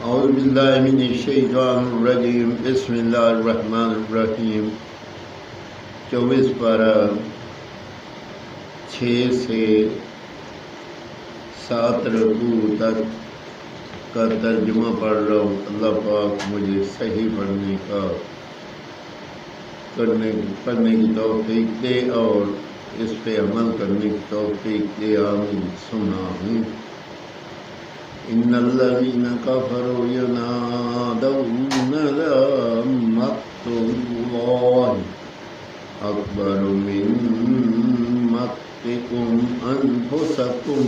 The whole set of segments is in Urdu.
اعوذ باللہ من الشیطان الرجیم بسم اللہ الرحمن الرحیم 24 پارہ 6 سے 7 رکوع تک کا ترجمہ پڑھ رہا ہوں۔ اللہ پاک مجھے صحیح پڑھنے کی توفیق دے اور اس پہ عمل کرنے کی توفیق دے، آمین۔ سنا ہوں ان الذین کفروا ینادون لمقت اللہ اکبر من مقتکم انفسکم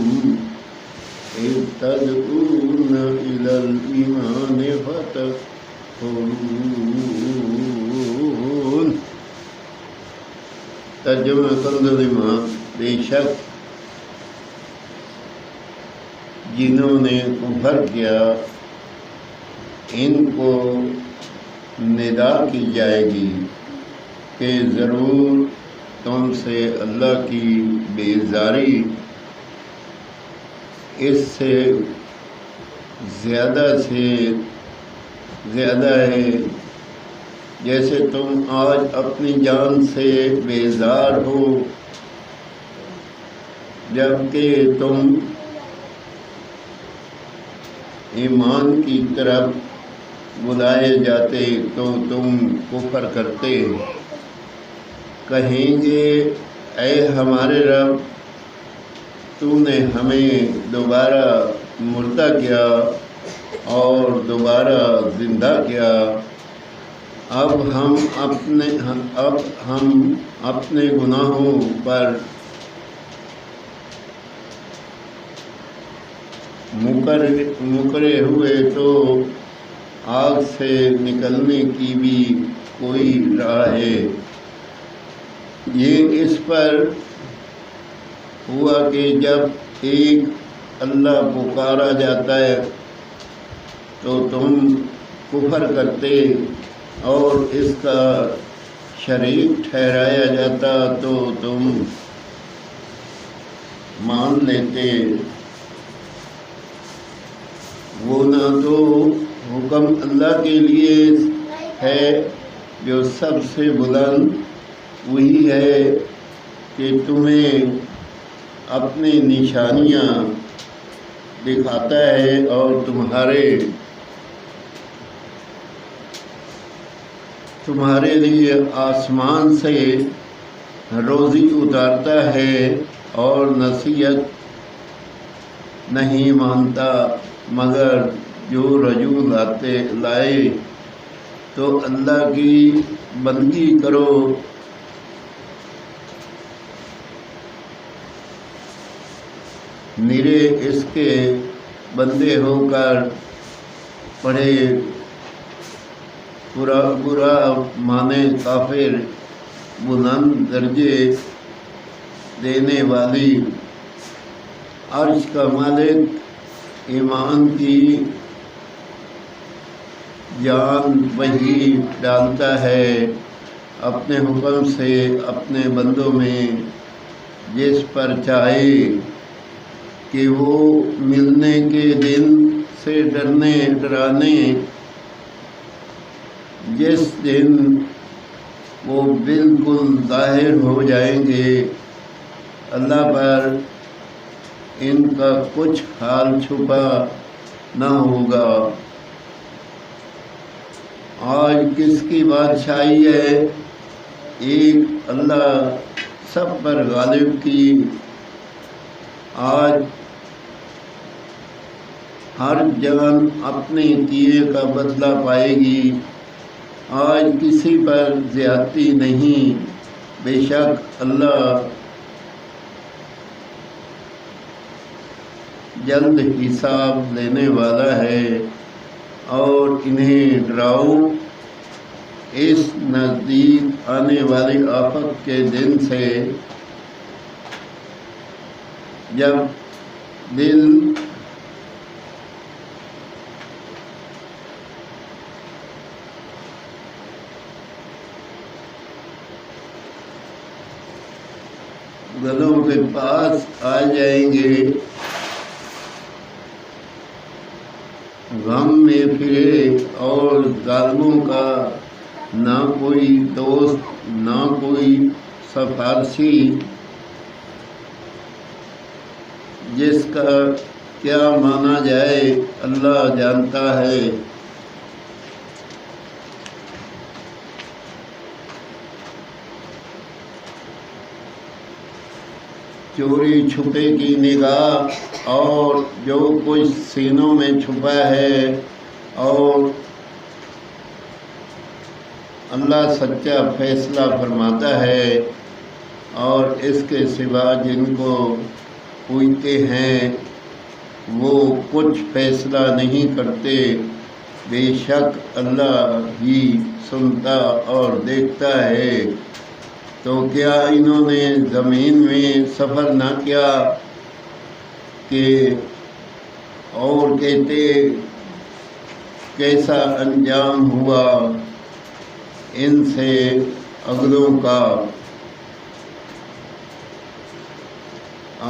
اذ تدعون الی الایمان فتکفرون۔ ترجمہ کنز ایمان۔ بے شک جنہوں نے کفر کیا ان کو ندا کی جائے گی کہ ضرور تم سے اللہ کی بیزاری اس سے زیادہ ہے، جیسے تم آج اپنی جان سے بیزار ہو جبکہ تم ایمان کی طرف بلائے جاتے تو تم کفر کرتے۔ کہیں گے اے ہمارے رب، تو نے ہمیں دوبارہ مردہ کیا اور دوبارہ زندہ کیا، اب ہم اپنے گناہوں پر مکرے ہوئے تو آگ سے نکلنے کی بھی کوئی راہ ہے۔ یہ اس پر ہوا کہ جب ایک اللہ پکارا جاتا ہے تو تم کفر کرتے اور اس کا شریک ٹھہرایا جاتا تو تم مان لیتے۔ وہ نہ تو حکم اللہ کے لیے ہے جو سب سے بلند، وہی ہے کہ تمہیں اپنی نشانیاں دکھاتا ہے اور تمہارے لیے آسمان سے روزی اتارتا ہے اور نصیحت نہیں مانتا مگر جو رجوع لائے تو اللہ کی بندگی کرو۔ نرے اس کے بندے ہو کر پڑھے، برا مانے کافر، بلند درجے دینے والی، عرش کا مالک، ایمان کی جان وہی ڈالتا ہے اپنے حکم سے اپنے بندوں میں جس پر چاہے، کہ وہ ملنے کے دن سے ڈرانے جس دن وہ بالکل ظاہر ہو جائیں گے۔ اللہ پر ان کا کچھ حال چھپا نہ ہوگا۔ آج کس کی بادشاہی ہے؟ ایک اللہ سب پر غالب کی۔ آج ہر جان اپنے کیے کا بدلہ پائے گی۔ آج کسی پر زیادتی نہیں، بے شک اللہ جلد حساب لینے والا ہے۔ اور انہیں ڈراؤ اس نزدیک آنے والی آفت کے دن سے جب دل گلوں کے پاس آ جائیں گے غم میں پھرے اور ظالموں کا نہ کوئی دوست نہ کوئی سفارشی، جس کا کیا مانا جائے اللہ جانتا ہے۔ چوری چھپے کی نگاہ اور جو کچھ سینوں میں چھپا ہے، اور اللہ سچا فیصلہ فرماتا ہے، اور اس کے سوا جن کو پوجتے ہیں وہ کچھ فیصلہ نہیں کرتے، بے شک اللہ ہی سنتا اور دیکھتا ہے۔ تو کیا انہوں نے زمین میں سفر نہ کیا کہ اور کہتے کیسا انجام ہوا ان سے اگلوں کا۔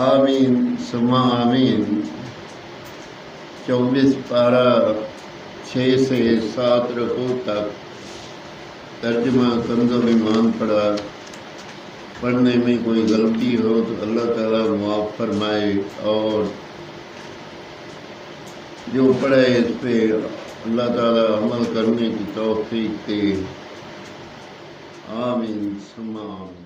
آمین ثم آمین۔ 24 پارہ 6 سے 7 رکوع تک ترجمہ کنز الایمان پڑھا۔ پڑھنے میں کوئی غلطی ہو تو اللہ تعالیٰ معاف فرمائے، اور جو پڑھے اس پہ اللہ تعالیٰ عمل کرنے کی توفیق دے۔ آمین ثم آمین۔